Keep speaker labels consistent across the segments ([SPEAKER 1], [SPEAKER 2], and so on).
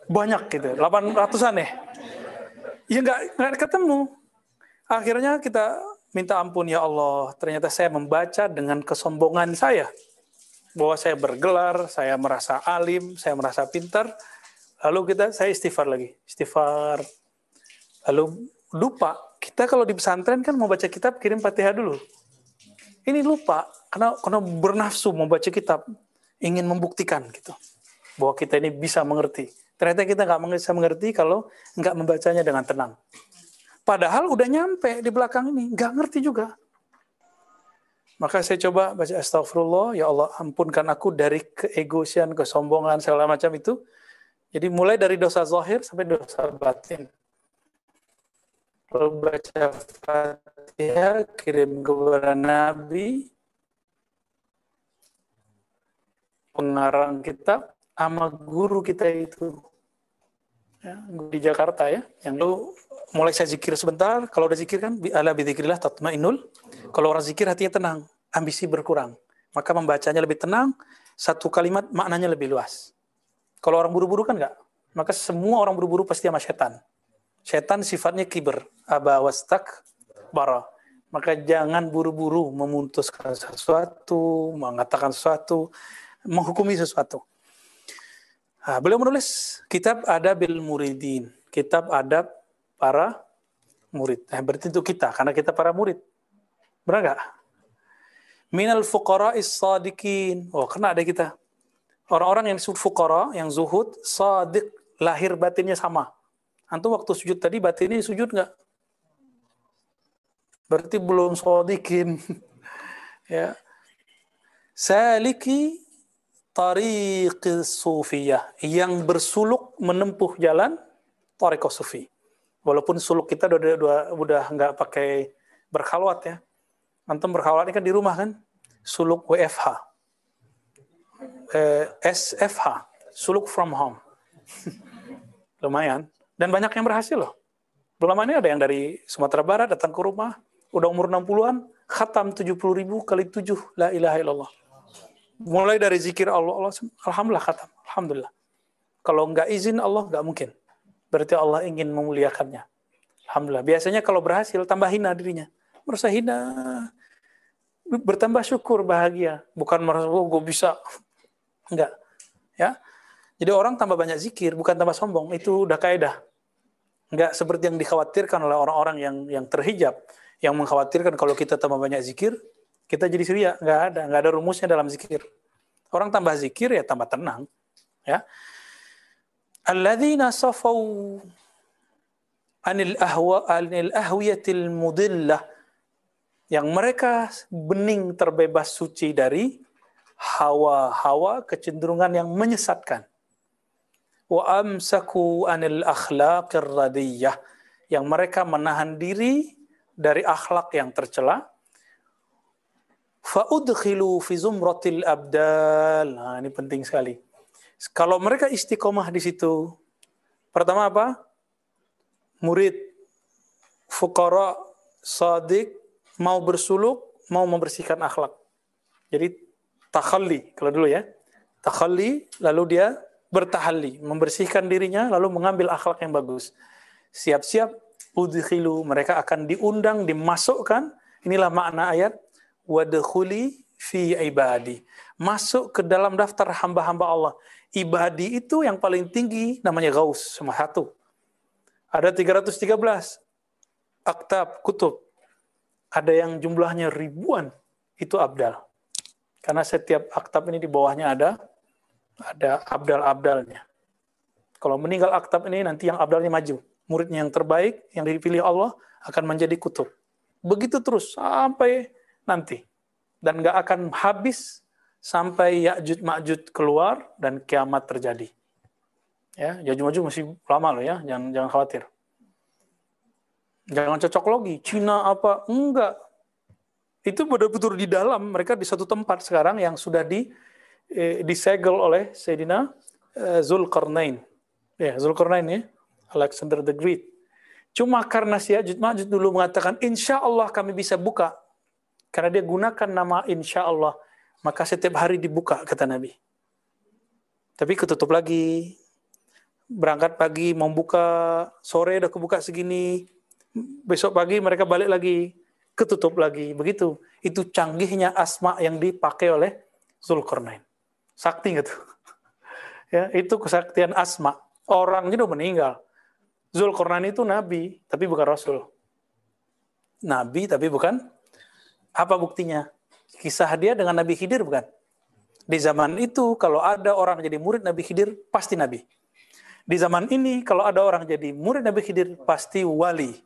[SPEAKER 1] Banyak gitu, 800-an ya. Ya nggak ketemu. Akhirnya kita minta ampun, ya Allah, ternyata saya membaca dengan kesombongan saya. Bahwa saya bergelar, saya merasa alim, saya merasa pintar. Lalu saya istighfar lagi. Istighfar. Lalu lupa. Kita kalau di pesantren kan mau baca kitab, kirim Fatihah dulu. Ini lupa, karena bernafsu membaca kitab. Ingin membuktikan gitu. Bahwa kita ini bisa mengerti. Ternyata kita nggak bisa mengerti kalau nggak membacanya dengan tenang. Padahal udah nyampe di belakang ini, nggak ngerti juga. Maka saya coba baca astagfirullah, ya Allah ampunkan aku dari keegoisan, kesombongan, segala macam itu. Jadi mulai dari dosa zahir sampai dosa batin. Lalu baca Fatihah, kirim kepada Nabi, pengarang kitab, sama guru kita itu. Ya, di Jakarta ya, yang lu mulai saya zikir sebentar, kalau udah zikir kan ala bidzikrillah tatmainnul. Kalau orang zikir hatinya tenang, ambisi berkurang. Maka membacanya lebih tenang, satu kalimat maknanya lebih luas. Kalau orang buru-buru kan enggak. Maka semua orang buru-buru pasti sama setan. Setan sifatnya kiber, aba wastakbara. Maka jangan buru-buru memutuskan sesuatu, mengatakan sesuatu, menghukumi sesuatu. Nah, beliau menulis kitab Adabil Muridin, kitab adab para murid. Berarti itu kita, karena kita para murid. Benar nggak? Minal fuqara'is sadiqin. Oh, karena ada kita. Orang-orang yang fuqara, yang zuhud, sadiq, lahir batinnya sama. Antum waktu sujud tadi batinnya sujud nggak? Berarti belum sadiqin. Ya. Saliki tariq sufiyah, yang bersuluk menempuh jalan tariqah sufi. Walaupun suluk kita udah nggak pakai berkhalwat ya. Antum berkhalwat ini kan di rumah kan? Suluk WFH. SFH, suluk from home. Lumayan. Dan banyak yang berhasil loh. Belum ini ada yang dari Sumatera Barat datang ke rumah, udah umur 60-an, khatam 70.000 kali 7 la ilaha illallah. Mulai dari zikir Allah, alhamdulillah khatam, alhamdulillah. Kalau nggak izin Allah nggak mungkin. Berarti Allah ingin memuliakannya. Alhamdulillah. Biasanya kalau berhasil tambah hina dirinya, merasa hina, bertambah syukur, bahagia. Bukan merasa gue bisa, enggak. Ya. Jadi orang tambah banyak zikir, bukan tambah sombong. Itu udah kaidah. Enggak seperti yang dikhawatirkan oleh orang-orang yang terhijab, yang mengkhawatirkan kalau kita tambah banyak zikir, kita jadi syria. Nggak ada rumusnya dalam zikir. Orang tambah zikir ya tambah tenang. Ya. Alladzina safau anil ahwiyatil mudillah, yang mereka bening terbebas suci dari hawa-hawa kecenderungan yang menyesatkan. Wa amsaku anil akhlaqir radiyah, yang mereka menahan diri dari akhlak yang tercela. Fa'udkhilu fi zumratil abdal. Nah, ini penting sekali. Kalau mereka istiqomah di situ, pertama apa? Murid, fuqara, sadiq, mau bersuluk, mau membersihkan akhlak. Jadi takhalli, kalau dulu ya. Takhalli, lalu dia bertahalli, membersihkan dirinya, lalu mengambil akhlak yang bagus. Siap-siap, udkhilu, mereka akan diundang, dimasukkan. Inilah makna ayat, wadkhuli fi ibadi, masuk ke dalam daftar hamba-hamba Allah. Ibadi itu yang paling tinggi namanya Ghaus, cuma satu. Ada 313 aktab, kutub. Ada yang jumlahnya ribuan, itu abdal. Karena setiap aktab ini di bawahnya ada abdal-abdalnya. Kalau meninggal aktab ini, nanti yang abdalnya maju. Muridnya yang terbaik, yang dipilih Allah, akan menjadi kutub. Begitu terus sampai nanti. Dan nggak akan habis sampai Ya'juj Ma'juj keluar dan kiamat terjadi. Ya, Ya'juj Ma'juj masih lama loh ya, jangan khawatir. Jangan cocok logi, Cina apa, enggak. Itu betul-betul di dalam, mereka di satu tempat sekarang yang sudah disegel oleh Sayyidina Zulkarnain. Ya, Zulkarnain ya, Alexander the Great. Cuma karena si Ya'juj Ma'juj dulu mengatakan, insya Allah kami bisa buka. Karena dia gunakan nama insya Allah, maka setiap hari dibuka, kata Nabi. Tapi ketutup lagi. berangkat pagi, mau buka sore udah kebuka segini, besok pagi mereka balik lagi, ketutup lagi, begitu. Itu canggihnya asma yang dipakai oleh Zulkarnain. Sakti nggak tuh? Ya, itu kesaktian asma. Orangnya udah meninggal. Zulkarnain itu nabi, tapi bukan rasul. Nabi, tapi bukan. Apa buktinya? Kisah dia dengan Nabi Khidir bukan? Di zaman itu, kalau ada orang jadi murid Nabi Khidir, pasti nabi. Di zaman ini, kalau ada orang jadi murid Nabi Khidir, pasti wali.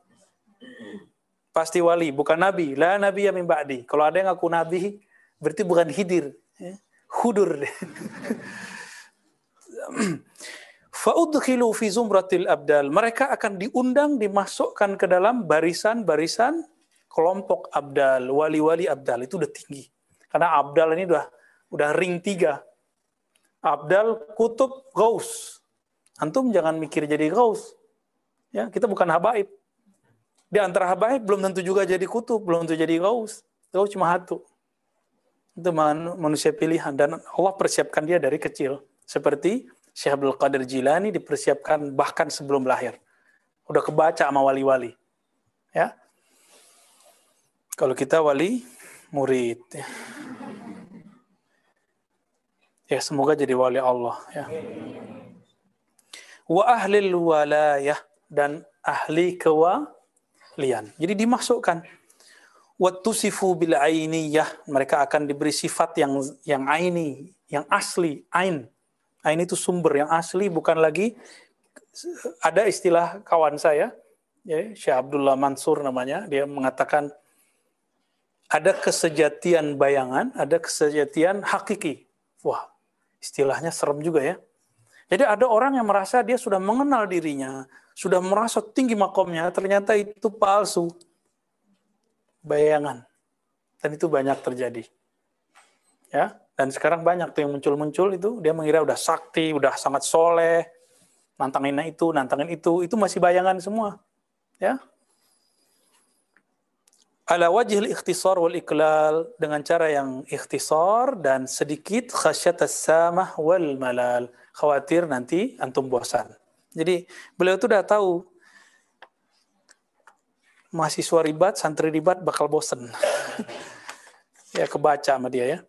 [SPEAKER 1] Pasti wali, bukan nabi. La nabi ya min ba'di. Kalau ada yang ngaku nabi, berarti bukan Khidir. Hudur. Fa'udkhilu fi zumratil abdal. Mereka akan diundang, dimasukkan ke dalam barisan-barisan kelompok abdal, wali-wali abdal. Itu udah tinggi. Karena abdal ini udah ring 3. Abdal, kutub, gaus. Antum jangan mikir jadi gaus. Ya, kita bukan habaib. Di antara habaib belum tentu juga jadi kutub, belum tentu jadi gaus. Gaus cuma satu. Itu manusia pilihan. Dan Allah persiapkan dia dari kecil. Seperti Syekh Abdul Qadir Jilani dipersiapkan bahkan sebelum lahir. Udah kebaca sama wali-wali. Ya. Kalau kita wali, murid. Ya, semoga jadi wali Allah. Ya. Wa ahlil walayah, dan ahli kewalian. Jadi dimasukkan. Wattusifu bil ainiyah, mereka akan diberi sifat yang aini, yang asli, ain. Ain itu sumber yang asli, bukan lagi ada istilah kawan saya, ya, Syekh Abdullah Mansur namanya, dia mengatakan ada kesejatian bayangan, ada kesejatian hakiki. Wah, istilahnya serem juga ya. Jadi ada orang yang merasa dia sudah mengenal dirinya, sudah merasa tinggi makomnya, ternyata itu palsu. Bayangan. Dan itu banyak terjadi. Ya, dan sekarang banyak tuh yang muncul-muncul itu, dia mengira udah sakti, udah sangat soleh, nantangin itu masih bayangan semua. Ya. Ala wajhil ikhtisar wal iklal, dengan cara yang ikhtisar dan sedikit khasyatas samah wal malal, khawatir nanti antum bosan. Jadi beliau itu udah tahu mahasiswa ribat, santri ribat bakal bosan. Ya, kebaca sama dia ya.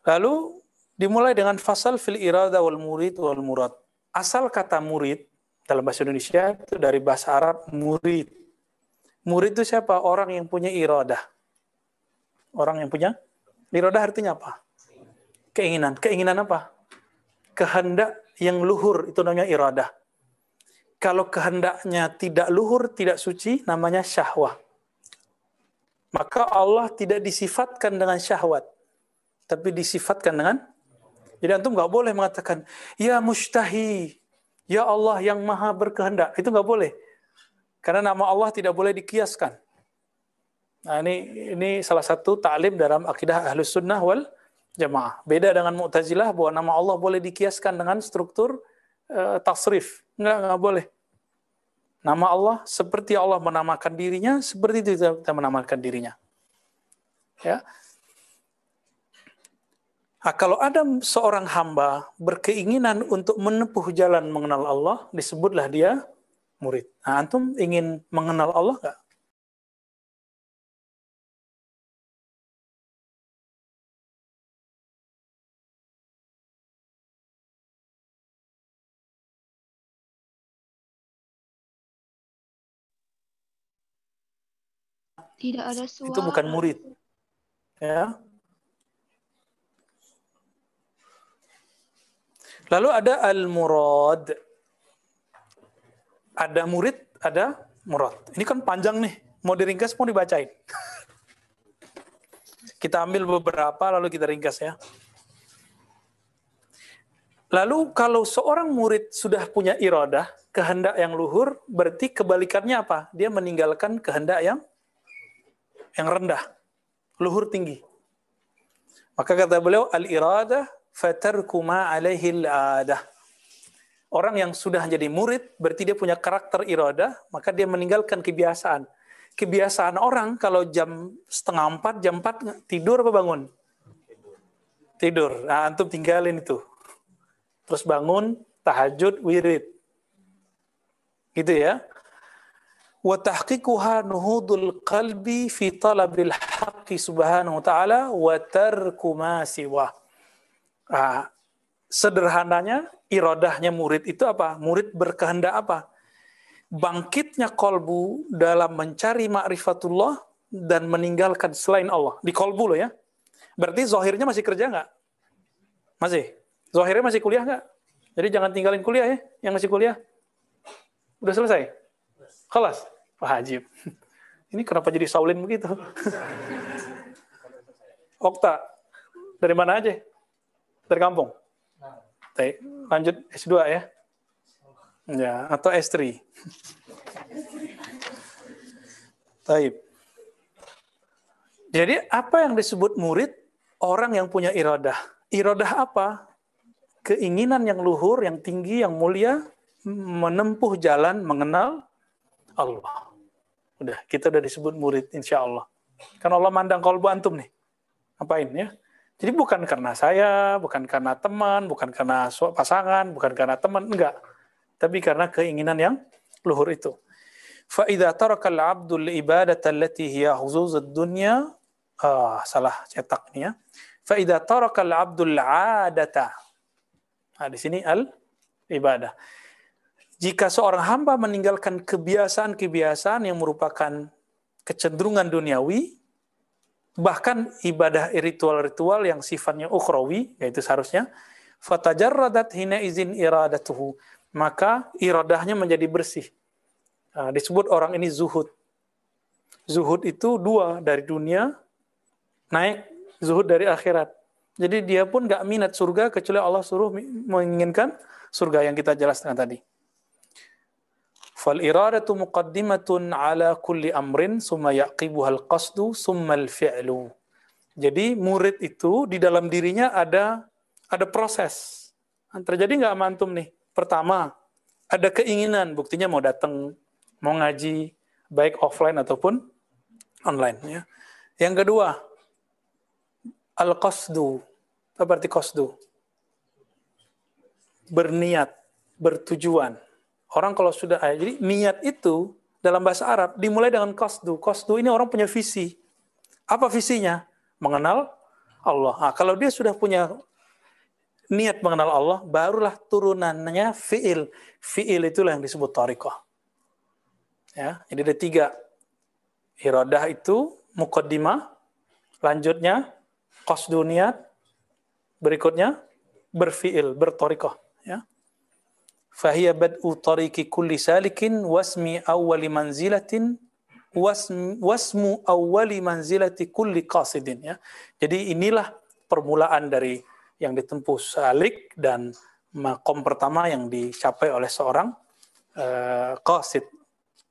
[SPEAKER 1] Lalu dimulai dengan fasal fil irada wal murid wal murad. Asal kata murid dalam bahasa Indonesia itu dari bahasa Arab murid. Murid itu siapa? Orang yang punya iradah. Orang yang punya iradah artinya apa? Keinginan. Keinginan apa? Kehendak yang luhur, itu namanya iradah. Kalau kehendaknya tidak luhur, tidak suci, namanya syahwah. Maka Allah tidak disifatkan dengan syahwat, tapi disifatkan dengan, jadi antum nggak boleh mengatakan ya mustahi, ya Allah yang maha berkehendak. Itu nggak boleh. Karena nama Allah tidak boleh dikiaskan. Nah, ini salah satu ta'lim dalam akidah Ahlus Sunnah wal Jamaah. Beda dengan Mu'tazilah bahwa nama Allah boleh dikiaskan dengan struktur tasrif. Enggak boleh. Nama Allah seperti Allah menamakan dirinya, seperti itu kita menamakan dirinya. Ya. Nah, kalau ada seorang hamba berkeinginan untuk menempuh jalan mengenal Allah, disebutlah dia murid. Nah, antum ingin mengenal Allah nggak?
[SPEAKER 2] Tidak ada suara.
[SPEAKER 1] Itu bukan murid. Ya. Lalu ada al-murad. Ada murid, ada murad. Ini kan panjang nih. Mau diringkas, mau dibacain. Kita ambil beberapa, lalu kita ringkas ya. Lalu kalau seorang murid sudah punya iradah, kehendak yang luhur, berarti kebalikannya apa? Dia meninggalkan kehendak yang rendah. Luhur tinggi. Maka kata beliau, al-iradah fatarku ma alaihi al-adah. Orang yang sudah jadi murid, berarti dia punya karakter iradah, maka dia meninggalkan kebiasaan. Kebiasaan orang kalau jam 3:30, jam 4, tidur apa bangun? Tidur. Nah, antum tinggalin itu. Terus bangun, tahajud, wirid. Gitu ya. Wa tahqiquha nuhudul qalbi fi talabil haqqi subhanahu wa ta'ala wa tarku ma siwa. Sederhananya, iradahnya murid itu apa? Murid berkehendak apa? Bangkitnya kolbu dalam mencari ma'rifatullah dan meninggalkan selain Allah. Di kolbu loh ya. Berarti zahirnya masih kerja nggak? Masih? Zahirnya masih kuliah nggak? Jadi jangan tinggalin kuliah ya, yang masih kuliah. Udah selesai? Kelas? Wajib. Ini kenapa jadi Saulin begitu? Okta, dari mana aja? Dari kampung? Lanjut S2 ya? Ya, atau S3? Taib. Jadi apa yang disebut murid? Orang yang punya iradah. Iradah apa? Keinginan yang luhur, yang tinggi, yang mulia, menempuh jalan mengenal Allah. Udah, kita udah disebut murid, insya Allah. Karena Allah mandang kalbu antum nih. Apain ya? Jadi bukan karena saya, bukan karena teman, bukan karena pasangan, bukan karena teman, enggak. Tapi karena keinginan yang luhur itu. فَإِذَا تَرَكَ الْعَبْدُ الْإِبَادَةَ الَّتِي هِيَ حُظُوظُ الدُّنْيَا salah cetak nih ya. فَإِذَا تَرَكَ الْعَبْدُ الْعَادَةَ. Nah, di sini al-ibadah. Jika seorang hamba meninggalkan kebiasaan-kebiasaan yang merupakan kecenderungan duniawi, bahkan ibadah ritual-ritual yang sifatnya ukhrawi, yaitu seharusnya, fatajarradat hina izin iradatuhu, maka iradahnya menjadi bersih. Nah, disebut orang ini zuhud. Zuhud itu dua, dari dunia, naik zuhud dari akhirat. Jadi dia pun gak minat surga, kecuali Allah suruh menginginkan surga yang kita jelaskan tadi. فَالْإِرَادَةُ مُقَدِّمَةٌ عَلَى كُلِّ أَمْرٍ ثُمَّ يَعْقِبُهَا الْقَصْدُ ثُمَّ الْفِعْلُ. Jadi murid itu di dalam dirinya ada proses. Terjadi nggak sama antum nih? Pertama, ada keinginan, buktinya mau datang, mau ngaji, baik offline ataupun online. Ya. Yang kedua, al-qasdu. Apa arti qasdu? Berniat, bertujuan. Orang kalau sudah, jadi niat itu dalam bahasa Arab dimulai dengan qasdu. Qasdu ini orang punya visi. Apa visinya? Mengenal Allah. Nah, kalau dia sudah punya niat mengenal Allah, barulah turunannya fi'il. Fi'il itulah yang disebut thariqah. Ya, jadi ada 3. Iradah itu muqaddimah, lanjutnya qasdu niat, berikutnya berfi'il, berthariqah. Ya. Fahiya bad'u tariqi kulli salikin wasmi awwali manzilatin wasmu awwali manzilati kulli qasidin, ya. Jadi inilah permulaan dari yang ditempuh salik dan makom pertama yang dicapai oleh seorang qasid.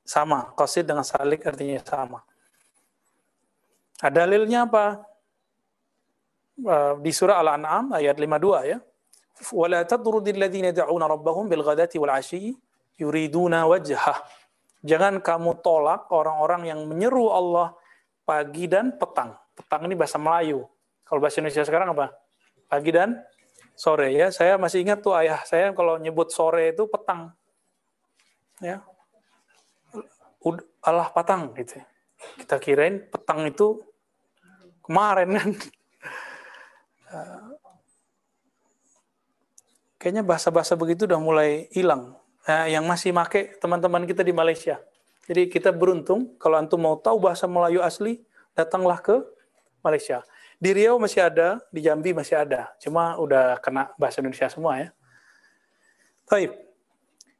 [SPEAKER 1] Sama, qasid dengan salik artinya sama. Dalilnya apa? Di surah Al-An'am ayat 52 ya. وَلَا تَطْرُدِ الَّذِينَ يَدْعُونَ رَبَّهُمْ بِالْغَدَاةِ وَالْعَشِيِّ يُرِيدُونَ وَجْهَهُ. Jangan kamu tolak orang-orang yang menyeru Allah pagi dan petang. Petang ini bahasa Melayu. Kalau bahasa Indonesia sekarang apa? Pagi dan sore ya. Saya masih ingat tuh ayah saya kalau nyebut sore itu petang. Ya. Allah petang gitu. Kita kirain petang itu kemarin kan. Kayaknya bahasa-bahasa begitu udah mulai hilang. Yang masih make teman-teman kita di Malaysia. Jadi kita beruntung, kalau antum mau tahu bahasa Melayu asli, datanglah ke Malaysia. Di Riau masih ada, di Jambi masih ada. Cuma udah kena bahasa Indonesia semua ya. Baik.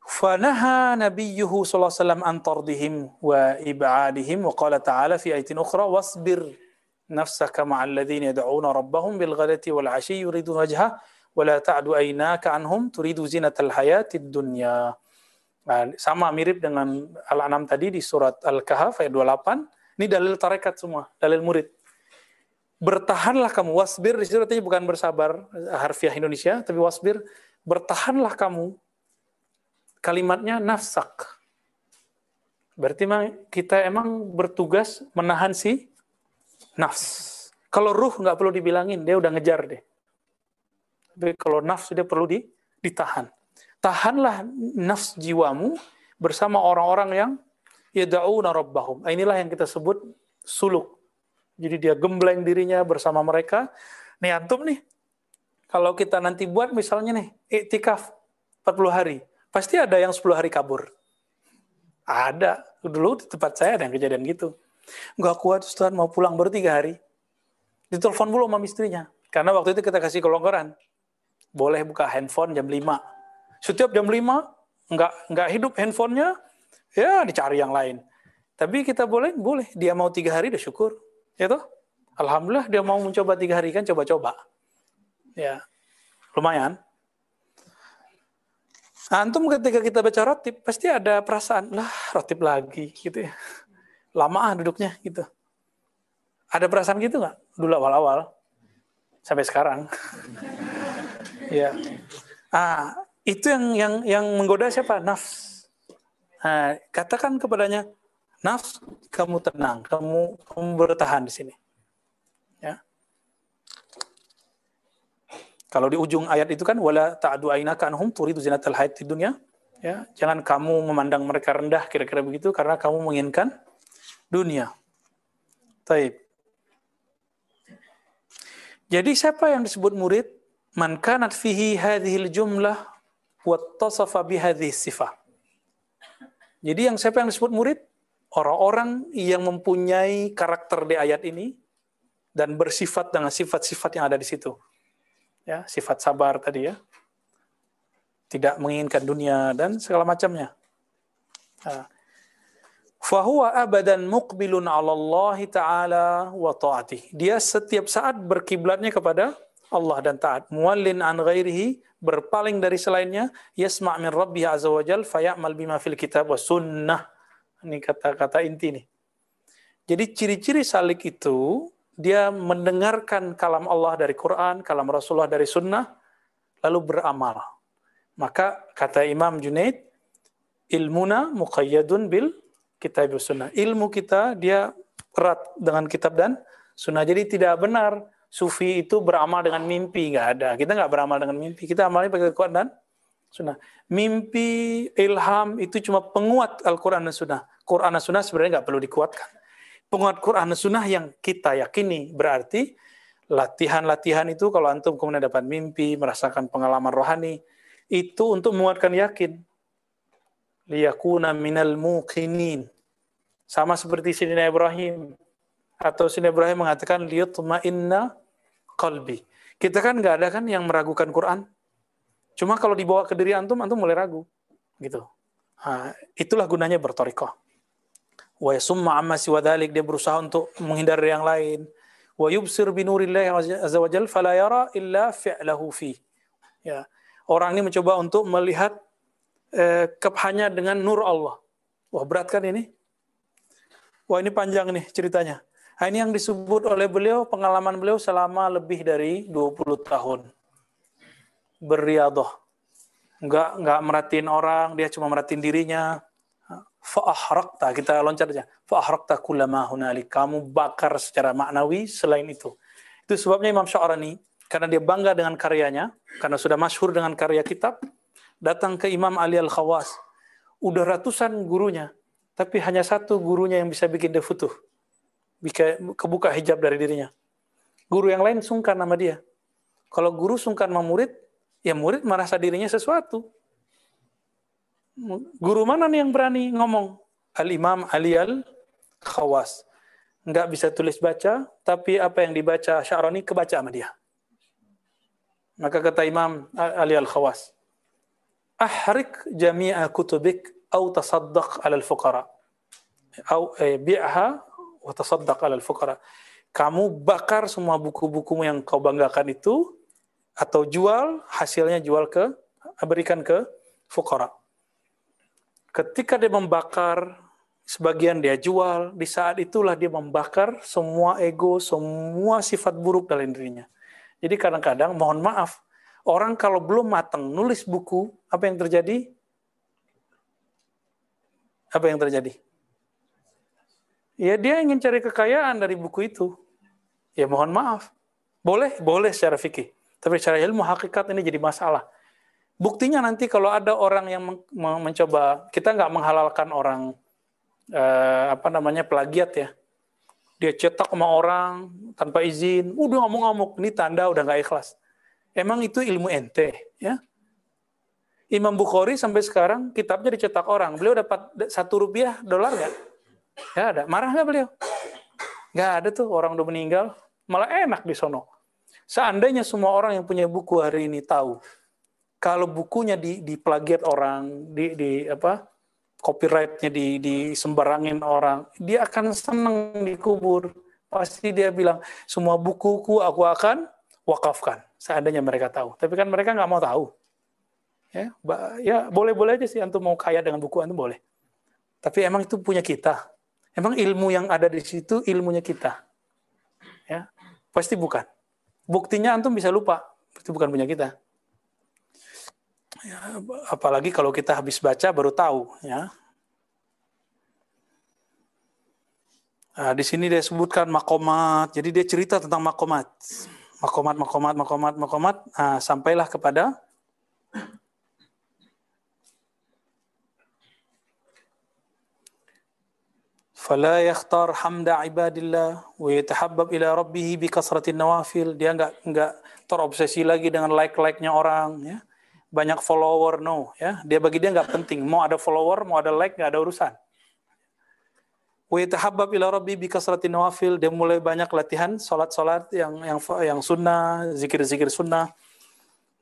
[SPEAKER 1] Fanaha nabiyyuhu sallallahu alaihi wasallam an tardihim wa ib'adihim wa qala ta'ala fi ayatin ukhra wasbir nafsaka ma'al ladzina yad'una rabbahum bil ghadati wal 'ashyi yuridun wajha wala ta'du aynaka anhum turidu zinatal hayatid dunya. Nah, sama mirip dengan Al-An'am tadi di surat Al-Kahf ayat 28. Ini dalil tarekat semua, dalil murid. Bertahanlah kamu, wasbir di situ artinya bukan bersabar harfiah Indonesia, tapi wasbir, bertahanlah kamu. Kalimatnya nafsak. Berarti kita emang bertugas menahan si nafs. Kalau ruh nggak perlu dibilangin, dia udah ngejar deh. Tapi kalau nafsu dia perlu ditahan. tahanlah nafs jiwamu bersama orang-orang yang yad'una rabbahum. Inilah yang kita sebut suluk. Jadi dia gembleng dirinya bersama mereka. Nih antum nih, kalau kita nanti buat misalnya nih, iktikaf 40 hari, pasti ada yang 10 hari kabur. Ada. Dulu di tempat saya ada yang kejadian gitu. Nggak kuat Ustaz, mau pulang baru 3 hari. Ditelepon dulu sama istrinya. Karena waktu itu kita kasih kelonggaran. Boleh buka handphone jam 5. Setiap jam 5, nggak hidup handphonenya, ya dicari yang lain. Tapi kita boleh. Dia mau 3 hari, udah syukur. Ya toh? Alhamdulillah dia mau mencoba 3 hari, kan coba-coba. Ya, lumayan. Antum ketika kita baca rotib, pasti ada perasaan, lah rotib lagi, gitu ya. Lama duduknya, gitu. Ada perasaan gitu nggak? Dulu awal-awal. Sampai sekarang. Ya. Itu yang menggoda siapa? Nafs. Katakan kepadanya, nafs, kamu tenang, kamu bertahan di sini. Ya. Kalau di ujung ayat itu kan wala ta'du ainaka anhum turidu zinatal hayatid dunya, ya, jangan kamu memandang mereka rendah, kira-kira begitu, karena kamu menginginkan dunia. Taib. Jadi siapa yang disebut murid? Man kanat fihi hadhil jumlah wattasafa bihadhihi sifah. Jadi siapa yang disebut murid? Orang-orang yang mempunyai karakter di ayat ini dan bersifat dengan sifat-sifat yang ada di situ. Ya, sifat sabar tadi ya. Tidak menginginkan dunia dan segala macamnya. Fahuwa abadan muqbilun 'ala Allah Ta'ala wa ta'atih. Dia setiap saat berkiblatnya kepada Allah dan taat. Muwallin an ghairihi, berpaling dari selainnya, yasma' min rabbih azza wa jal faya'mal bima fil kitab wa sunnah. Ini kata-kata inti nih. Jadi ciri-ciri salik itu dia mendengarkan kalam Allah dari Quran, kalam Rasulullah dari sunnah, lalu beramal. Maka kata Imam Junaid, ilmuna muqayyadun bil kitab sunnah. Ilmu kita dia erat dengan kitab dan sunnah. Jadi tidak benar sufi itu beramal dengan mimpi, nggak ada. Kita nggak beramal dengan mimpi. Kita amalnya pakai Quran dan sunnah. Mimpi, ilham itu cuma penguat Al-Quran dan sunnah. Quran dan sunnah sebenarnya nggak perlu dikuatkan. Penguat Quran dan sunnah yang kita yakini, berarti latihan-latihan itu kalau antum kemudian dapat mimpi, merasakan pengalaman rohani, itu untuk menguatkan yakin. Liyakuna minal muqinin. Sama seperti Sayyidina Ibrahim. Atau Sayyidina Ibrahim mengatakan, liyutma'inna qalbi. Kita kan nggak ada kan yang meragukan Quran. Cuma kalau dibawa ke diri antum mulai ragu. Gitu. Itulah gunanya berthariqah. Wa yasumma amma siwa dzalik, dia berusaha untuk menghindari yang lain. Wa yubsir bi nurillahi azza wa jalla fala yara illa fi'lahu fi. Ya. Orang ini mencoba untuk melihat hanya dengan nur Allah. Wah, berat kan ini? Wah, ini panjang nih ceritanya. Ini yang disebut oleh beliau, pengalaman beliau selama lebih dari 20 tahun. Berriadah. Enggak merhatiin orang, dia cuma merhatiin dirinya. Fa'ahrakta, kita loncat aja. Fa'ahrakta kullama hunalik, kamu bakar secara maknawi selain itu. Itu sebabnya Imam Sya'rani, karena dia bangga dengan karyanya, karena sudah masyhur dengan karya kitab, datang ke Imam Ali Al-Khawas. Udah ratusan gurunya, tapi hanya satu gurunya yang bisa bikin dia futuh. Kebuka hijab dari dirinya. Guru yang lain sungkan sama dia. Kalau guru sungkan sama murid, ya murid merasa dirinya sesuatu. Guru mana nih yang berani ngomong? Al-Imam Ali Al-Khawas. Nggak bisa tulis baca, tapi apa yang dibaca Sya'rani kebaca sama dia. Maka kata Imam Ali Al-Khawas, ahrik jami'a kutubik au tasaddaq 'ala al-fuqara. Au bi'ha wa tasaddaq 'ala al-fuqara. Kamu bakar semua buku-bukumu yang kau banggakan itu, atau jual, hasilnya berikan ke fuqara. Ketika dia membakar, sebagian dia jual, di saat itulah dia membakar semua ego, semua sifat buruk dalam dirinya. Jadi kadang-kadang, mohon maaf, orang kalau belum matang nulis buku, apa yang terjadi? Apa yang terjadi? Ya dia ingin cari kekayaan dari buku itu. Ya mohon maaf. Boleh secara fikih. Tapi secara ilmu hakikat ini jadi masalah. Buktinya nanti kalau ada orang yang mencoba, kita nggak menghalalkan orang plagiat ya. Dia cetak sama orang tanpa izin, udah ngamuk-ngamuk, ini tanda udah nggak ikhlas. Emang itu ilmu ente, ya? Imam Bukhari sampai sekarang kitabnya dicetak orang. Beliau dapat $1 dolar nggak? Nggak ada. Marah nggak beliau? Nggak ada tuh, orang udah meninggal. Malah enak di sono. Seandainya semua orang yang punya buku hari ini tahu, kalau bukunya diplagiat orang, copyrightnya disembarangin orang, dia akan senang dikubur. Pasti dia bilang, semua bukuku aku akan wakafkan. Seandainya mereka tahu. Tapi kan mereka nggak mau tahu. Ya boleh-boleh aja sih antum mau kaya dengan buku antum boleh. Tapi emang itu punya kita. Emang ilmu yang ada di situ ilmunya kita. Ya, pasti bukan. Buktinya antum bisa lupa, itu bukan punya kita. Ya, apalagi kalau kita habis baca baru tahu, ya. Nah, di sini dia sebutkan makomat. Jadi dia cerita tentang makomat. Makomat. Nah, sampailah kepada fala yakhtar hamda ibadillah wa yatahabbab ila rabbih bi kasratin nawafil. Dia enggak terobsesi lagi dengan like-nya orang, ya. Banyak follower, no, ya. Bagi dia enggak penting. Mau ada follower, mau ada like, enggak ada urusan. Wa yatahabbab ila rabbih bi kasratin nawafil. Dia mulai banyak latihan salat-salat yang sunnah, zikir-zikir sunnah.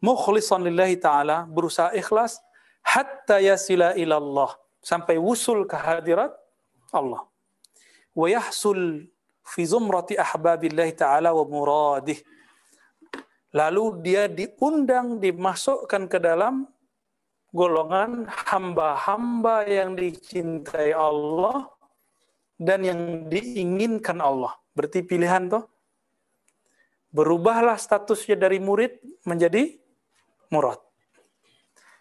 [SPEAKER 1] Mukhlishan lillahi ta'ala, berusaha ikhlas hatta yasila ila Allah, sampai wusul ke hadirat Allah. Wa yahsul fi zumrati ahbabillahi ta'ala wa muradih. Lalu dia diundang, dimasukkan ke dalam golongan hamba-hamba yang dicintai Allah dan yang diinginkan Allah. Berarti pilihan toh. Berubahlah statusnya dari murid menjadi murad.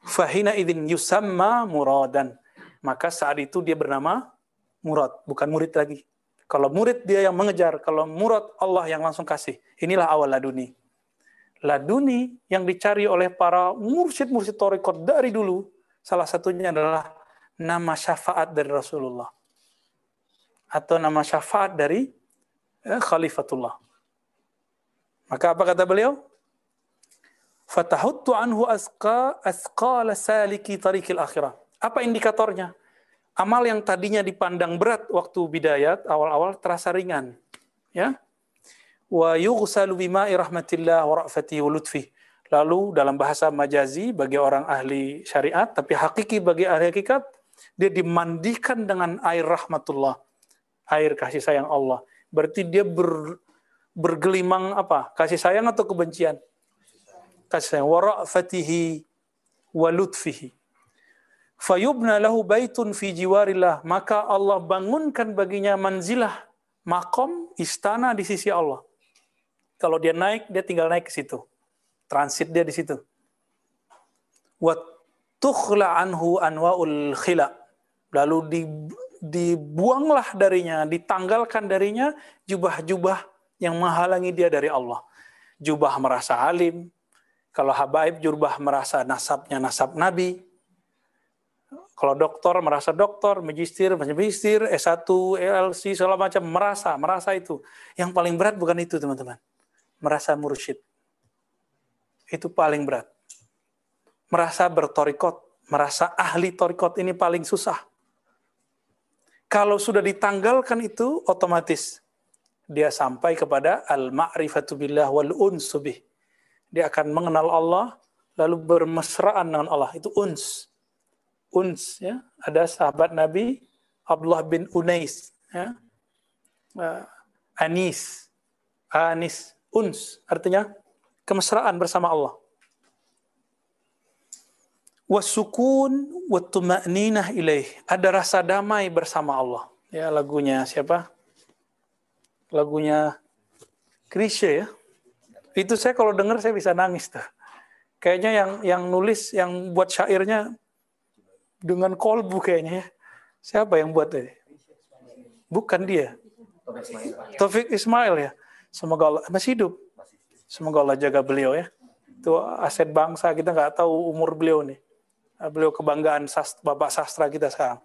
[SPEAKER 1] Fahina idzin yusamma muradan. Maka saat itu dia bernama murad, bukan murid lagi. Kalau murid dia yang mengejar, kalau murad Allah yang langsung kasih. Inilah awal laduni. Laduni yang dicari oleh para mursyid-mursyid thariqat dari dulu, salah satunya adalah nama syafaat dari Rasulullah. Atau nama syafaat dari Khalifatullah. Maka apa kata beliau? Fatahuttu anhu asqala saliki tariqil akhirah. Apa indikatornya? Amal yang tadinya dipandang berat waktu bidayat, awal-awal terasa ringan. Ya. Wa yughsalu bima'i rahmatillah wa ra'fati wa lutfi. Lalu dalam bahasa majazi bagi orang ahli syariat, tapi hakiki bagi ahli hakikat, dia dimandikan dengan air rahmatullah, air kasih sayang Allah. Berarti dia bergelimang apa? Kasih sayang atau kebencian? Kasih sayang. Wa ra'fatihi wa lutfihi. Fayubna lahu baitun fi jiwarillah, maka Allah bangunkan baginya manzilah, makom, istana di sisi Allah. Kalau dia naik, dia tinggal naik ke situ. Transit dia di situ. Wa tukhla anhu anwaul khila. Lalu dibuanglah darinya, ditanggalkan darinya jubah-jubah yang menghalangi dia dari Allah. Jubah merasa alim. Kalau habaib, jubah merasa nasabnya nasab Nabi. Kalau doktor merasa doktor, magister, S1, LC, segala macam, merasa itu. Yang paling berat bukan itu, teman-teman. Merasa mursyid. Itu paling berat. Merasa bertorikot, merasa ahli torikot, ini paling susah. Kalau sudah ditanggalkan itu, otomatis dia sampai kepada al-ma'rifatu billah wal unsu bih. Dia akan mengenal Allah, lalu bermesraan dengan Allah. Itu uns, ya. Ada sahabat Nabi Abdullah bin Unais, ya. Anis, uns, artinya kemesraan bersama Allah. Wasukun wattuma'ninah ilaih, ada rasa damai bersama Allah. Ya, lagunya siapa? Lagunya Chrisye, ya. Itu saya kalau dengar saya bisa nangis tuh. Kayaknya yang nulis, yang buat syairnya dengan kolbu kayaknya, ya. Siapa yang buat ini? Bukan dia. Taufik Ismail, ya. Semoga Allah masih hidup. Semoga Allah jaga beliau, ya. Itu aset bangsa, kita nggak tahu umur beliau nih. Beliau kebanggaan bapak sastra kita sekarang.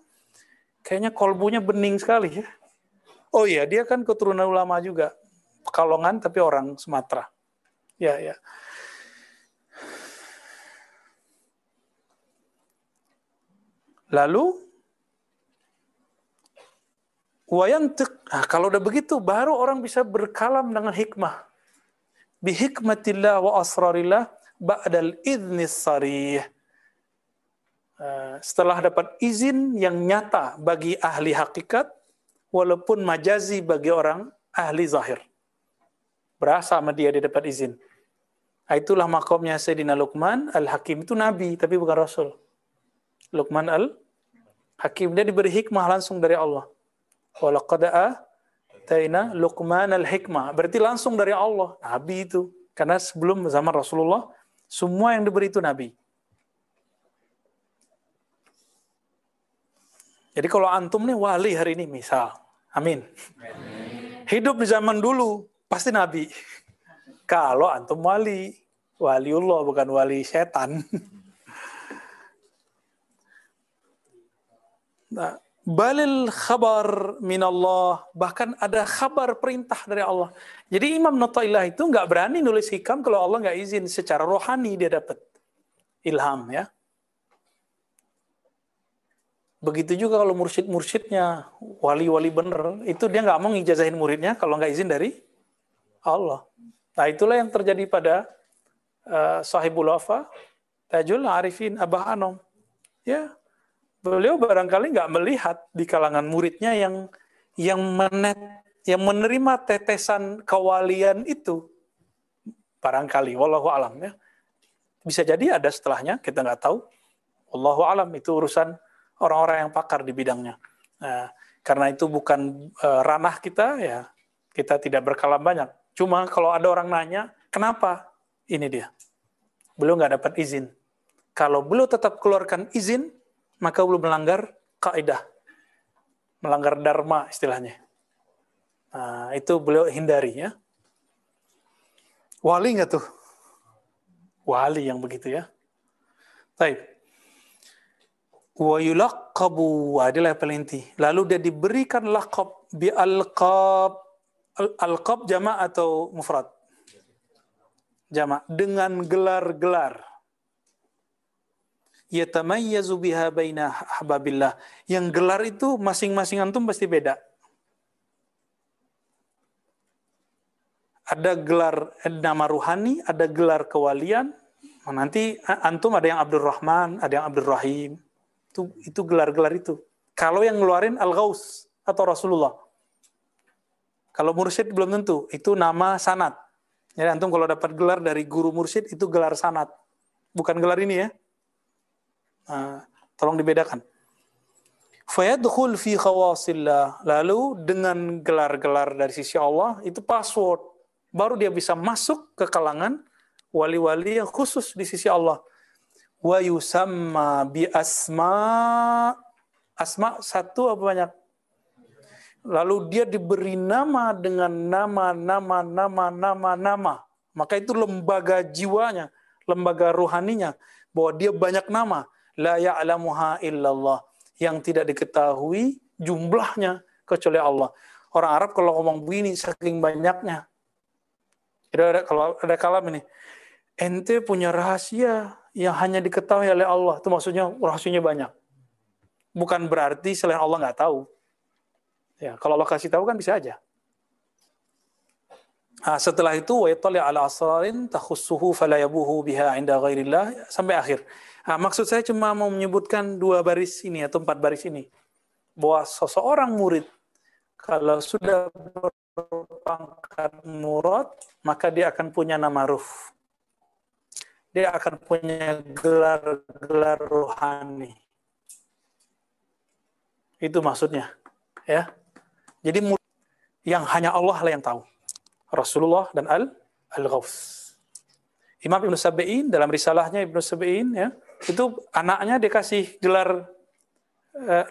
[SPEAKER 1] Kayaknya kolbunya bening sekali ya. Oh iya, dia kan keturunan ulama juga. Pekalongan tapi orang Sumatera. Ya, ya. Lalu kalau udah begitu baru orang bisa berkalam dengan hikmah. Bihikmatillah wa asrarillah ba'dal idnis sarih. Setelah dapat izin yang nyata bagi ahli hakikat, walaupun majazi bagi orang ahli zahir. Berasa sama dia dapat izin. Itulah makomnya Sayyidina Luqman Al-Hakim, itu nabi tapi bukan rasul. Luqman Al-Hakim, dia diberi hikmah langsung dari Allah. Walaqad ataina Luqman Al-Hikmah, berarti langsung dari Allah, nabi itu. Karena sebelum zaman Rasulullah semua yang diberi itu nabi. Jadi kalau antum nih wali hari ini misal, amin. Hidup di zaman dulu pasti nabi. Kalau antum waliullah bukan wali setan. Nah, balil khabar minallah, bahkan ada kabar perintah dari Allah. Jadi Imam Nataillah itu nggak berani nulis hikam kalau Allah nggak izin. Secara rohani dia dapat ilham ya. Begitu juga kalau mursyid-mursyidnya, wali-wali bener, itu dia nggak mau ngijazahin muridnya kalau nggak izin dari Allah. Nah itulah yang terjadi pada Sahibul Wafa, Tajul Arifin Abah Anom. Ya, beliau barangkali nggak melihat di kalangan muridnya yang menerima tetesan kewalian itu. Barangkali, wallahu alam ya. Bisa jadi ada setelahnya, kita nggak tahu. Wallahu alam, itu urusan orang-orang yang pakar di bidangnya. Nah, karena itu bukan ranah kita, ya kita tidak berkalam banyak. Cuma kalau ada orang nanya, kenapa? Ini dia. Beliau nggak dapat izin. Kalau beliau tetap keluarkan izin, maka beliau melanggar kaidah. Melanggar dharma istilahnya. Nah, itu beliau hindari ya. Wali nggak tuh? Wali yang begitu ya. Baik. Wa yulaqabu, adalah yang paling inti. Lalu dia diberikan laqab bi alqab. Alqab jama' atau mufrad? Jama', dengan gelar-gelar. Yatamayyazu biha baina ahbabillah. Yang gelar itu masing-masing antum pasti beda. Ada gelar nama ruhani, ada gelar kewalian. Nanti antum ada yang Abdurrahman, ada yang Abdurrahim. Itu gelar-gelar itu. Kalau yang ngeluarin Al-Ghaus atau Rasulullah. Kalau mursyid belum tentu, itu nama sanad. Jadi antum kalau dapat gelar dari guru mursyid itu gelar sanad. Bukan gelar ini ya. Nah, tolong dibedakan. Fayadkhul fi khawasillah. Lalu dengan gelar-gelar dari sisi Allah itu password. Baru dia bisa masuk ke kalangan wali-wali yang khusus di sisi Allah. Wa yusamma bi asma. Asma satu apa banyak? Lalu dia diberi nama dengan nama. Maka itu lembaga jiwanya, lembaga rohaninya, bahwa dia banyak nama. La ya'lamuha illallah, yang tidak diketahui jumlahnya kecuali Allah. Orang Arab kalau ngomong begini saking banyaknya. Kalau ada kalam ini, ente punya rahasia yang hanya diketahui oleh Allah. Itu maksudnya rahasianya banyak. Bukan berarti selain Allah nggak tahu. Ya, kalau Allah kasih tahu kan bisa aja. Nah, setelah itu wa yattali ala asrarin takhussuhu fala yabuhu biha 'inda ghairillah sampai akhir. Nah, maksud saya cuma mau menyebutkan 2 baris ini atau 4 baris ini. Bahwa seseorang murid kalau sudah berpangkat murad, maka dia akan punya nama ruf. Dia akan punya gelar-gelar rohani. Itu maksudnya, ya. Jadi yang hanya Allah lah yang tahu. Rasulullah dan Al-Ghaus. Imam Ibn Sabi'in dalam risalahnya Ibn Sabi'in ya, itu anaknya dikasih gelar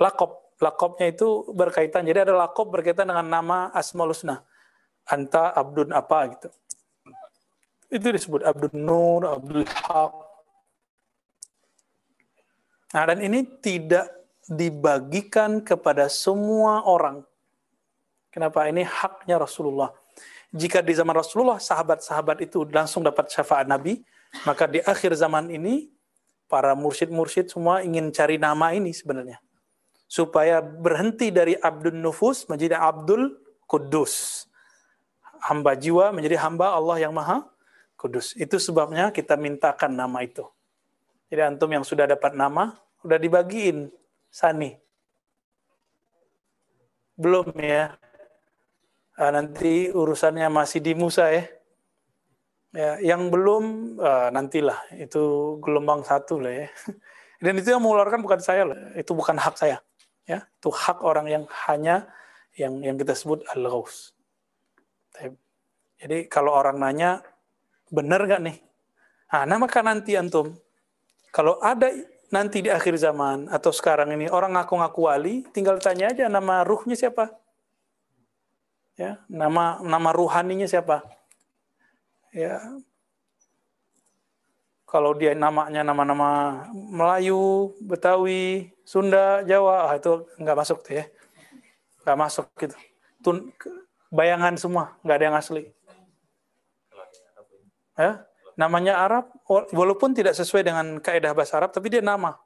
[SPEAKER 1] laqab. Laqabnya itu berkaitan. Jadi ada laqab berkaitan dengan nama Asmaul Husna. Anta Abdun apa gitu. Itu disebut Abdul Nur, Abdul Haq. Nah, dan ini tidak dibagikan kepada semua orang. Kenapa? Ini haknya Rasulullah. Jika di zaman Rasulullah, sahabat-sahabat itu langsung dapat syafaat Nabi, maka di akhir zaman ini, para mursyid-mursyid semua ingin cari nama ini sebenarnya. Supaya berhenti dari Abdul Nufus menjadi Abdul Kudus. Hamba jiwa menjadi hamba Allah yang Maha Kudus. Itu sebabnya kita mintakan nama itu. Jadi antum yang sudah dapat nama, udah dibagiin Sani. Belum ya. Nanti urusannya masih di Musa ya. Ya, yang belum nantilah, itu gelombang 1 lah ya. Dan itu yang mengeluarkan bukan saya loh, itu bukan hak saya. Ya, itu hak orang yang hanya yang kita sebut al-ghaus. Jadi kalau orang nanya, benar nggak nih? Nah, maka nanti antum, kalau ada nanti di akhir zaman atau sekarang ini orang ngaku-ngaku wali, tinggal tanya aja nama ruhnya siapa, ya, nama ruhaninya siapa, ya. Kalau dia namanya nama-nama Melayu, Betawi, Sunda, Jawa, itu nggak masuk tuh ya, nggak masuk gitu. Bayangan semua, nggak ada yang asli. Ya, namanya Arab, walaupun tidak sesuai dengan kaidah bahasa Arab, tapi dia nama.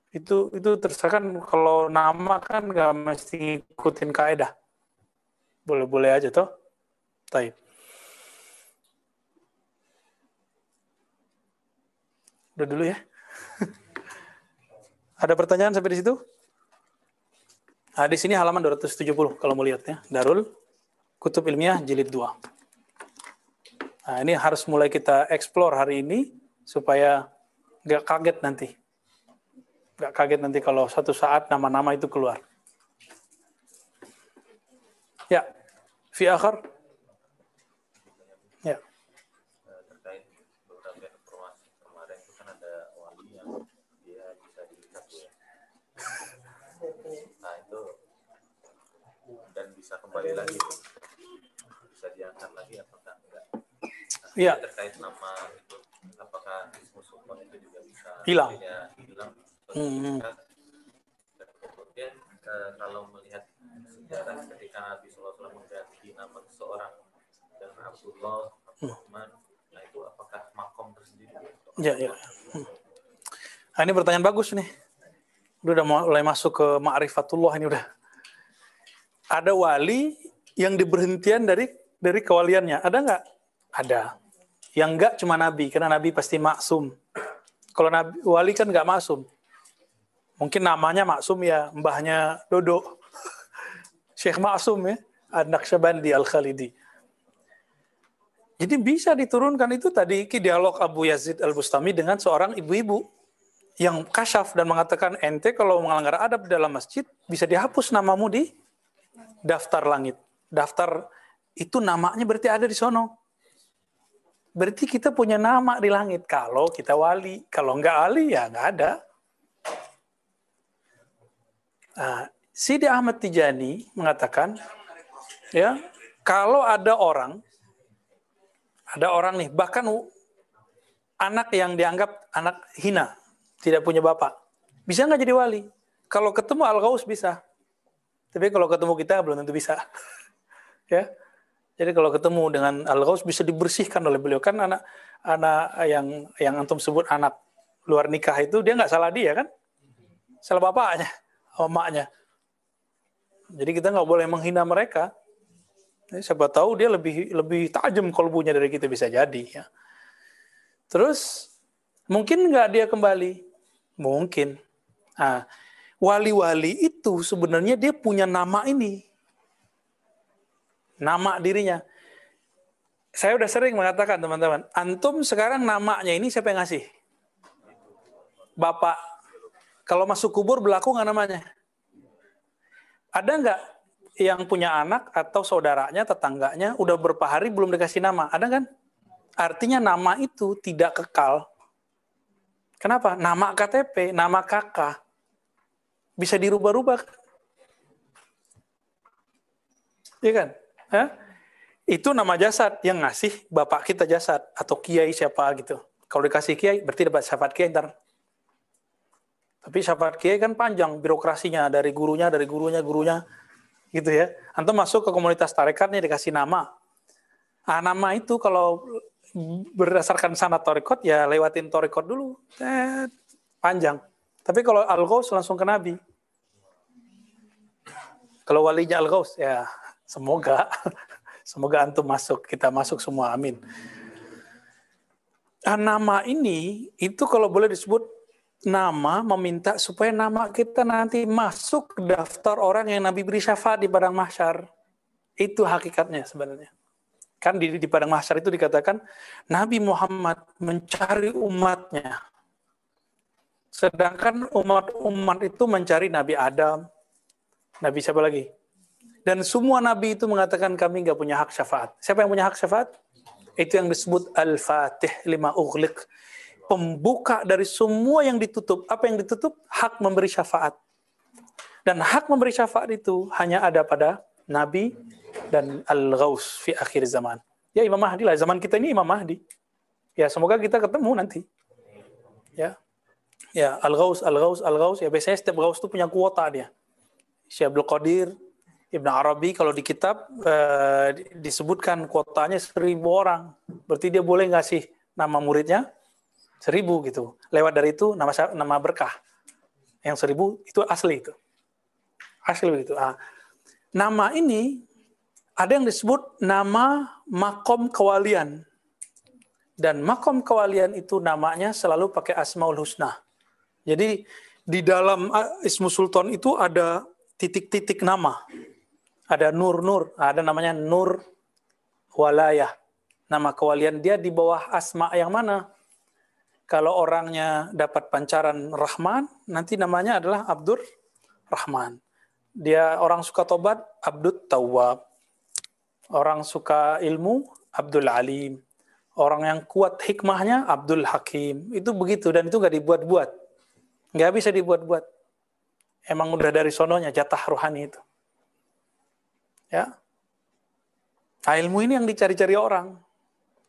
[SPEAKER 1] Itu terserah kan, kalau nama kan nggak mesti ikutin kaidah. Boleh-boleh aja toh. Taib. Udah dulu ya. Ada pertanyaan sampai di situ? Nah, di sini halaman 270 kalau mau lihat ya. Darul Kutub Ilmiah jilid 2. Nah, ini harus mulai kita explore hari ini supaya nggak kaget nanti. Nggak kaget nanti kalau suatu saat nama-nama itu keluar. Ya, fi akhir. Ya.
[SPEAKER 2] Terkait beberapa informasi kemarin itu kan ada wali yang dia bisa dilihat ya. Nah itu dan bisa kembali lagi, bisa diangkat lagi apakah enggak?
[SPEAKER 1] Iya.
[SPEAKER 2] Terkait nama itu, apakah musuh itu juga bisa
[SPEAKER 1] hilang?
[SPEAKER 2] Dan kemudian kalau melihat sejarah ketika Nabi SAW mengganti nama seseorang dengan Abdullah, Abdurrahman, nah itu apakah makom tersendiri?
[SPEAKER 1] Ya. Nah, ini pertanyaan bagus nih. Udah mulai masuk ke ma'rifatullah ini udah. Ada wali yang diberhentian dari kewaliannya. Ada nggak? Ada. Yang enggak cuma Nabi, karena Nabi pasti maksum. Kalau Nabi wali kan nggak maksum. Mungkin namanya maksum ya, mbahnya Dodo. Syekh Maksum ya, An-Naqsyabandi Al-Khalidi. Jadi bisa diturunkan itu tadi dialog Abu Yazid Al-Bustami dengan seorang ibu-ibu yang kasyaf dan mengatakan, ente kalau melanggar adab dalam masjid bisa dihapus namamu di daftar langit. Daftar itu namanya berarti ada di sono. Berarti kita punya nama di langit kalau kita wali. Kalau enggak wali ya enggak ada. Nah, Sidi Ahmad Tijani mengatakan, ya, kalau ada orang nih, bahkan anak yang dianggap anak hina, tidak punya bapak, bisa nggak jadi wali? Kalau ketemu Al-Ghaus bisa, tapi kalau ketemu kita belum tentu bisa. Ya, jadi kalau ketemu dengan Al-Ghaus bisa dibersihkan oleh beliau. Kan anak yang antum sebut anak luar nikah itu dia nggak salah dia kan, salah bapaknya, emaknya. Jadi kita nggak boleh menghina mereka. Siapa tahu dia lebih tajam kolbunya dari kita, bisa jadi. Ya. Terus mungkin nggak dia kembali? Mungkin. Nah, wali-wali itu sebenarnya dia punya nama ini, nama dirinya. Saya udah sering mengatakan teman-teman, antum sekarang namanya ini siapa yang ngasih? Bapak. Kalau masuk kubur berlaku nggak namanya? Ada nggak yang punya anak atau saudaranya, tetangganya, udah berapa hari belum dikasih nama? Ada kan? Artinya nama itu tidak kekal. Kenapa? Nama KTP, nama kakak, bisa dirubah-rubah. Iya kan? Hah? Itu nama jasad, yang ngasih bapak kita jasad atau kiai siapa gitu. Kalau dikasih kiai berarti dapat syafaat kiai ntar. Tapi syafaat kiai kan panjang birokrasinya, dari gurunya gitu ya. Antum masuk ke komunitas tarekat nih dikasih nama. Nama itu kalau berdasarkan sanad tarekat ya lewatin tarekat dulu. Panjang. Tapi kalau Al-Ghaus langsung ke Nabi. Kalau walinya Al-Ghaus ya semoga antum masuk, kita masuk semua, amin. Nama ini itu kalau boleh disebut nama meminta supaya nama kita nanti masuk ke daftar orang yang Nabi beri syafaat di padang mahsyar. Itu hakikatnya sebenarnya. Kan di padang mahsyar itu dikatakan Nabi Muhammad mencari umatnya. Sedangkan umat itu mencari Nabi Adam, Nabi siapa lagi? Dan semua Nabi itu mengatakan kami nggak punya hak syafaat. Siapa yang punya hak syafaat? Itu yang disebut Al-Fatih lima ughliq. Pembuka dari semua yang ditutup. Apa yang ditutup? Hak memberi syafaat. Dan hak memberi syafaat itu hanya ada pada Nabi dan Al-Ghaus fi akhir zaman. Ya Imam Mahdi lah. Zaman kita ini Imam Mahdi. Ya semoga kita ketemu nanti. Ya. Ya, Al-Ghaus. Ya biasanya setiap Ghaus itu punya kuota dia. Syekh Abdul Qadir, Ibn Arabi, kalau di kitab disebutkan kuotanya 1.000 orang. Berarti dia boleh ngasih nama muridnya 1.000 gitu. Lewat dari itu nama berkah. Yang 1.000 itu asli itu. Asli begitu. Nama ini ada yang disebut nama makom kewalian. Dan makom kewalian itu namanya selalu pakai Asmaul Husna. Jadi di dalam Ismu Sultan itu ada titik-titik nama. Ada nur, ada namanya Nur Walayah. Nama kewalian dia di bawah asma yang mana? Kalau orangnya dapat pancaran Rahman, nanti namanya adalah Abdur Rahman. Dia orang suka tobat, Abdul Tawwab. Orang suka ilmu, Abdul Alim. Orang yang kuat hikmahnya, Abdul Hakim. Itu begitu, dan itu nggak dibuat-buat. Nggak bisa dibuat-buat. Emang udah dari sononya, jatah rohani itu. Ya. Ilmu ini yang dicari-cari orang.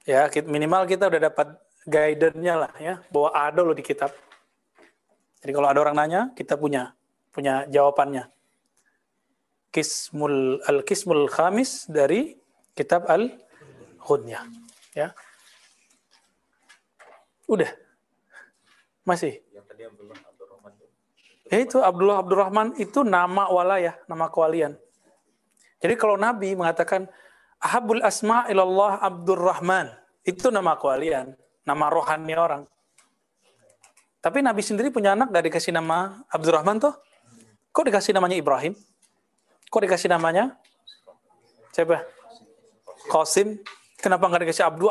[SPEAKER 1] Ya, minimal kita udah dapat guidance-nya lah ya, bahwa ada loh di kitab. Jadi kalau ada orang nanya, kita punya jawabannya. Al-Qismul Khamis dari kitab Al-Ghunyah. Ya. Udah. Masih.
[SPEAKER 2] Yang tadi Abdullah Abdurrahman.
[SPEAKER 1] Itu Abdullah Abdurrahman itu nama walayah, nama kewalian. Jadi kalau Nabi mengatakan Ahabul asma ilallah Abdurrahman, itu nama kewalian, nama rohani orang. Tapi Nabi sendiri punya anak gak dikasih nama Abdurrahman tuh? Kok dikasih namanya Ibrahim? Kok dikasih namanya siapa? Qasim. Kenapa gak dikasih Abdu?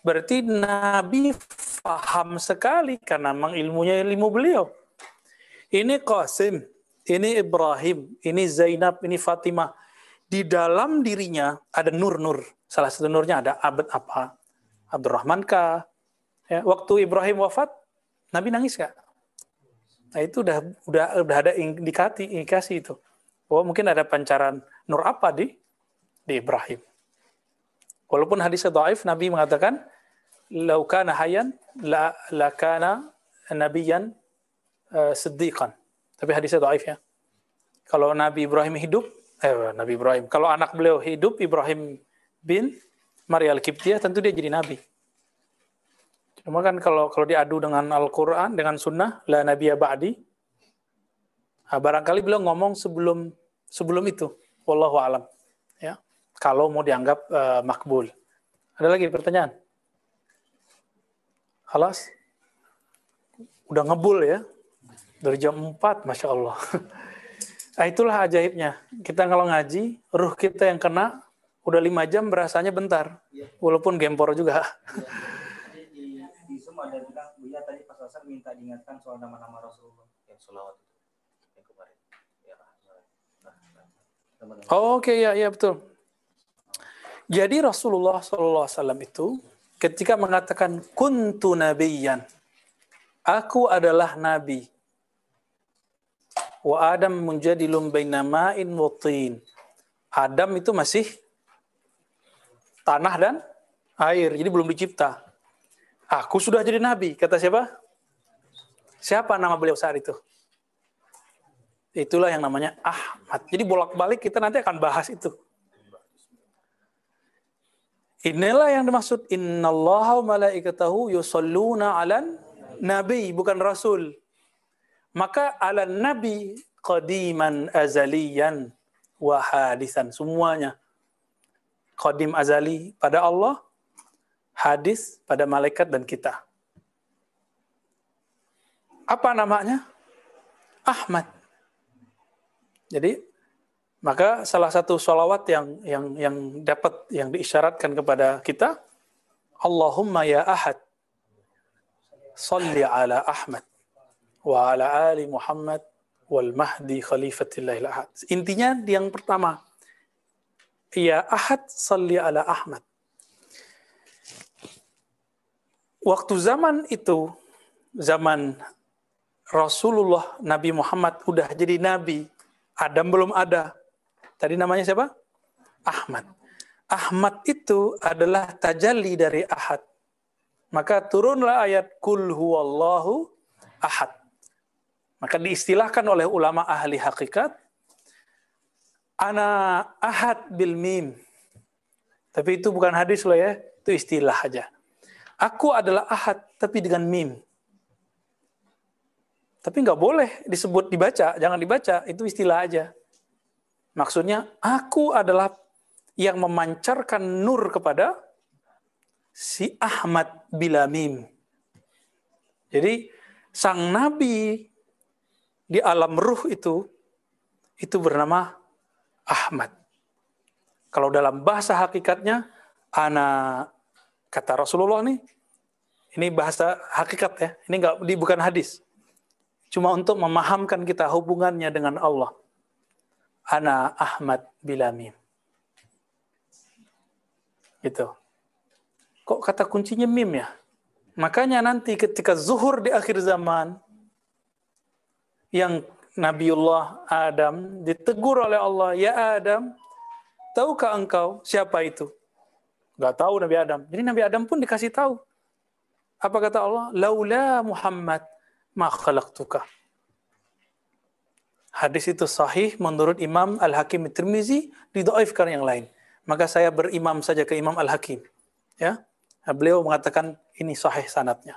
[SPEAKER 1] Berarti Nabi paham sekali karena memang ilmu beliau. Ini Qasim, ini Ibrahim, ini Zainab, ini Fatimah. Di dalam dirinya ada nur-nur. Salah satu nurnya ada abad apa? Abdurrahman kah? Ya, waktu Ibrahim wafat, Nabi nangis gak? Nah, itu udah ada indikasi itu. Oh, mungkin ada pancaran nur apa di Ibrahim. Walaupun hadisnya dhaif, Nabi mengatakan lau kana hayyan la kana nabiyyan siddiqan. Tapi hadisnya dhaif ya. Kalau Nabi Ibrahim hidup, kalau anak beliau hidup, Ibrahim bin Maria Al-Qibtiyah, tentu dia jadi nabi. Cuma kan kalau diadu dengan Al-Quran, dengan Sunnah, la nabiyya ba'di, barangkali beliau ngomong sebelum itu. Wallahu a'lam. Ya. Kalau mau dianggap makbul. Ada lagi pertanyaan? Halas? Udah ngebul ya? Dari jam 4, Masya Allah. Nah, itulah ajaibnya. Kita kalau ngaji, ruh kita yang kena, udah 5 jam berasanya bentar. Walaupun gempor juga.
[SPEAKER 3] Di Zoom ada bilang, Buya tadi pas asar minta diingatkan soal nama-nama Rasulullah.
[SPEAKER 2] Yang selawat itu. Yang kemarin.
[SPEAKER 1] Oke, ya betul. Jadi Rasulullah SAW itu ketika mengatakan kuntu nabiyyan, aku adalah nabi. Wa Adam munjadilum baina ma'in wa tin. Adam itu masih tanah dan air. Jadi belum dicipta. Aku sudah jadi nabi. Kata siapa? Siapa nama beliau saat itu? Itulah yang namanya Ahmad. Jadi bolak-balik kita nanti akan bahas itu. Inilah yang dimaksud innallaha wa malaikatahu yusholluna 'alan nabi, bukan rasul. Maka 'alan nabi qadiman azaliyan wa hadisan, semuanya. Qadim azali pada Allah, hadis pada malaikat dan kita. Apa namanya? Ahmad. Jadi maka salah satu sholawat yang dapat yang diisyaratkan kepada kita, Allahumma ya Ahad, salli ala Ahmad wa ala ali Muhammad wal mahdi khalifatillahil ahad. Intinya yang pertama, ya Ahad, salli ala Ahmad. Waktu zaman itu, zaman Rasulullah Nabi Muhammad udah jadi nabi, Adam belum ada. Tadi namanya siapa? Ahmad. Ahmad itu adalah tajalli dari Ahad. Maka turunlah ayat Qul huwallahu ahad. Maka diistilahkan oleh ulama ahli hakikat, ana ahad bil mim. Tapi itu bukan hadis loh ya, itu istilah aja. Aku adalah ahad, tapi dengan mim. Tapi nggak boleh disebut dibaca, jangan dibaca, itu istilah aja. Maksudnya, aku adalah yang memancarkan nur kepada si Ahmad bila mim. Jadi, sang nabi di alam ruh itu bernama Ahmad. Kalau dalam bahasa hakikatnya, kata Rasulullah nih, ini bahasa hakikat ya, ini bukan hadis. Cuma untuk memahamkan kita hubungannya dengan Allah. Ana Ahmad bila mim. Gitu. Kok kata kuncinya mim ya? Makanya nanti ketika zuhur di akhir zaman, yang Nabiullah Adam ditegur oleh Allah, ya Adam, tahukah engkau siapa itu? Gak tahu Nabi Adam. Jadi Nabi Adam pun dikasih tahu. Apa kata Allah? Laula Muhammad ma khalaqtuka. Hadis itu sahih menurut Imam Al-Hakim Tirmizi, didhaifkan yang lain. Maka saya berimam saja ke Imam Al-Hakim. Ya, beliau mengatakan ini sahih sanadnya.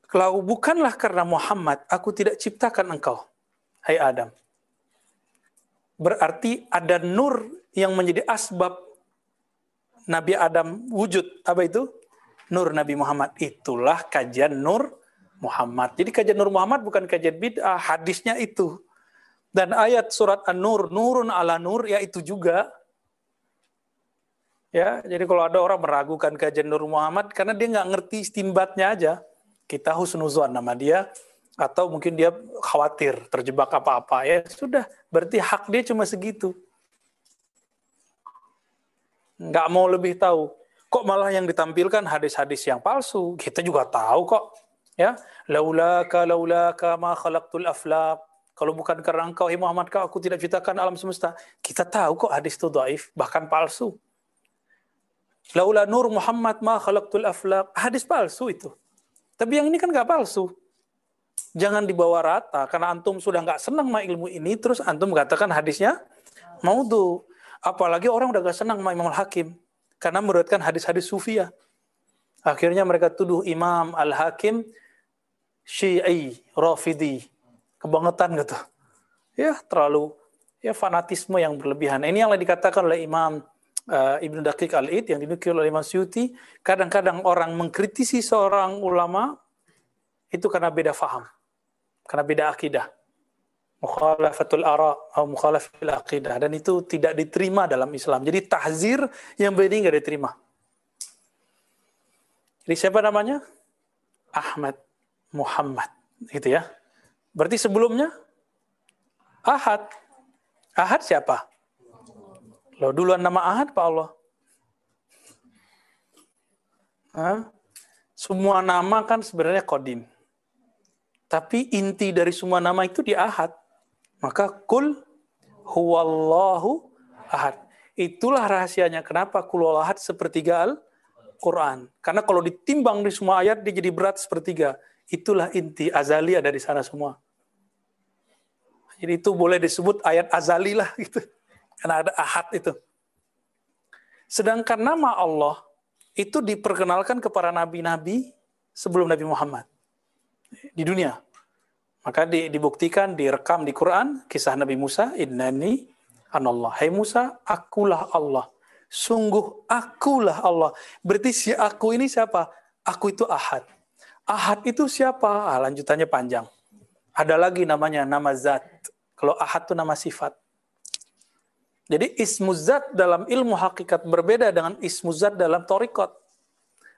[SPEAKER 1] Kalau bukanlah karena Muhammad, aku tidak ciptakan engkau, hai Adam. Berarti ada nur yang menjadi asbab Nabi Adam wujud. Apa itu? Nur Nabi Muhammad. Itulah kajian Nur Muhammad. Jadi kajian Nur Muhammad bukan kajian bid'ah, hadisnya itu. Dan ayat surat An-Nur, nurun ala nur, ya itu juga. Ya, jadi kalau ada orang meragukan kajian Nur Muhammad karena dia nggak ngerti istinbatnya aja, kita husnuzon nama dia, atau mungkin dia khawatir terjebak apa-apa, ya sudah, berarti hak dia cuma segitu. Nggak mau lebih tahu. Kok malah yang ditampilkan hadis-hadis yang palsu? Kita juga tahu kok. Ya, laulaka ma khalaqtul aflaq. Kalau bukan karena engkau, Muhammad, aku tidak ciptakan alam semesta. Kita tahu kok hadis itu dhaif, bahkan palsu. Laula nur Muhammad ma khalaqtul aflaq. Hadis palsu itu. Tapi yang ini kan nggak palsu. Jangan dibawa rata, karena antum sudah nggak senang sama ilmu ini, terus antum mengatakan hadisnya maudhu. Apalagi orang udah nggak senang sama Imam Al-Hakim, karena meriwayatkan hadis-hadis sufiyah. Akhirnya mereka tuduh Imam Al-Hakim Syi'i, Rafidi, kebangetan gitu. Ya, terlalu fanatisme yang berlebihan. Ini yang dikatakan oleh Imam Ibnu Daqiq Al-Id, yang dinukil oleh Imam Suyuti. Kadang-kadang orang mengkritisi seorang ulama itu karena beda faham, karena beda akidah. Mukhalafatul ara atau mukhalafatul aqidah, dan itu tidak diterima dalam Islam. Jadi tahzir yang begini nggak diterima. Jadi siapa namanya? Ahmad Muhammad, gitu ya. Berarti sebelumnya Ahad. Ahad siapa? Loh, duluan nama Ahad Pak Allah. Semua nama kan sebenarnya qadim. Tapi inti dari semua nama itu di Ahad. Maka Qul huwallahu ahad. Itulah rahasianya kenapa kulul ahad sepertiga Al-Quran. Karena kalau ditimbang di semua ayat, dia jadi berat sepertiga. Itulah inti azali ada di sana semua. Jadi itu boleh disebut ayat azali lah gitu. Karena ada ahad itu. Sedangkan nama Allah itu diperkenalkan kepada nabi-nabi sebelum Nabi Muhammad di dunia. Maka dibuktikan, direkam di Quran, kisah Nabi Musa, innani anallah. Hai Musa, akulah Allah. Sungguh akulah Allah. Berarti si aku ini siapa? Aku itu ahad. Ahad itu siapa? Lanjutannya panjang. Ada lagi namanya, nama zat. Kalau ahad itu nama sifat. Jadi ismu zat dalam ilmu hakikat berbeda dengan ismu zat dalam torikot.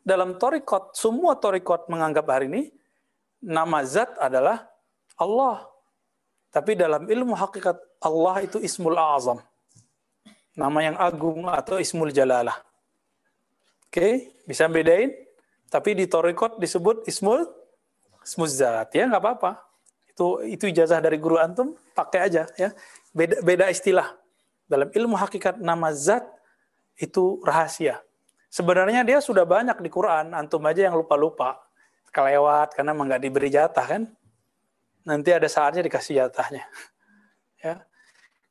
[SPEAKER 1] Dalam torikot, semua torikot menganggap hari ini, nama zat adalah Allah. Tapi dalam ilmu hakikat, Allah itu ismul azam. Nama yang agung atau ismul jalalah. Oke, bisa bedain? Tapi di torikot disebut ismul zat. Ya, nggak apa-apa. Itu ijazah dari guru antum, pakai aja. Ya. Beda istilah. Dalam ilmu hakikat nama zat itu rahasia. Sebenarnya dia sudah banyak di Quran, antum aja yang lupa-lupa. Kelewat karena emang nggak diberi jatah kan. Nanti ada saatnya dikasih jatahnya. Ya.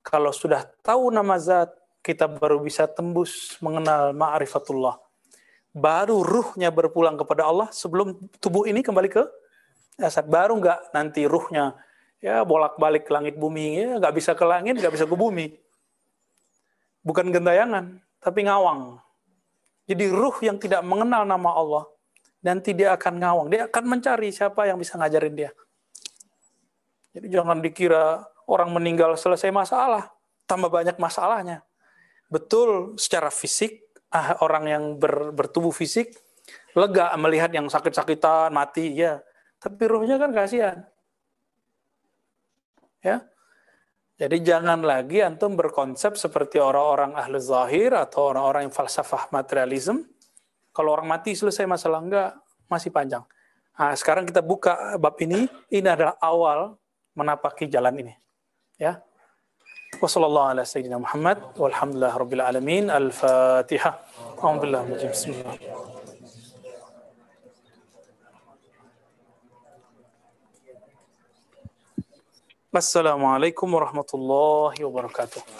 [SPEAKER 1] Kalau sudah tahu nama zat, kita baru bisa tembus mengenal ma'rifatullah. Baru ruhnya berpulang kepada Allah sebelum tubuh ini kembali ke jasad. Baru nggak nanti ruhnya ya bolak-balik ke langit bumi, ya nggak bisa ke langit, nggak bisa ke bumi. Bukan gentayangan, tapi ngawang. Jadi ruh yang tidak mengenal nama Allah, nanti dia akan ngawang. Dia akan mencari siapa yang bisa ngajarin dia. Jadi jangan dikira orang meninggal selesai masalah, tambah banyak masalahnya. Betul, secara fisik, orang yang bertubuh fisik, lega melihat yang sakit-sakitan, mati, ya. Tapi ruhnya kan kasihan. Ya. Jadi jangan lagi antum berkonsep seperti orang-orang ahli zahir atau orang-orang yang falsafah materialism. Kalau orang mati selesai masalah, enggak, masih panjang. Nah, sekarang kita buka bab ini adalah awal menapaki jalan ini. Ya. Wassallallahu ala sayyidina Muhammad walhamdulillah rabbil alamin. Al-Fatihah. Alhamdulillah. Bismillah. Assalamualaikum warahmatullahi wabarakatuh.